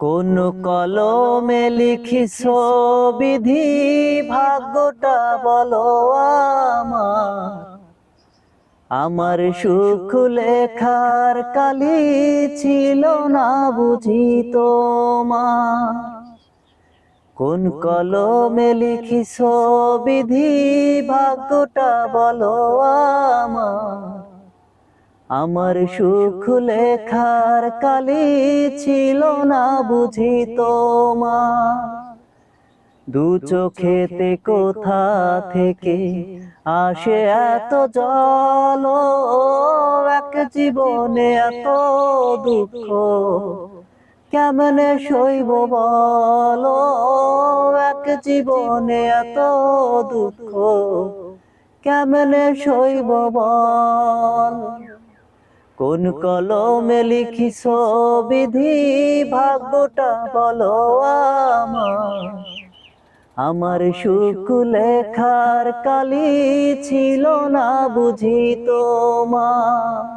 কোন কলমে লিখিস বিধি, ভাগ্যটা বলো আমার। আমার সুখ লেখার কালি ছিল না বুঝি তোমার। কোন কলমে লিখিস বিধি, ভাগ্যটা বলো আমার। আমার সুখ লেখার কালি ছিল না বুঝি তোমার। দু চোখেতে কোথা থেকে আসে এত জল, এক জীবনে এত দুঃখ কেমনে সইব বলো। এক জীবনে এত দুঃখ কেমনে সইব বল। কোন কলমে লিখিস বিধি, ভাগ্যটা বলো আমার। আমার সুখ লেখার কালি ছিল না বুঝি তোমার।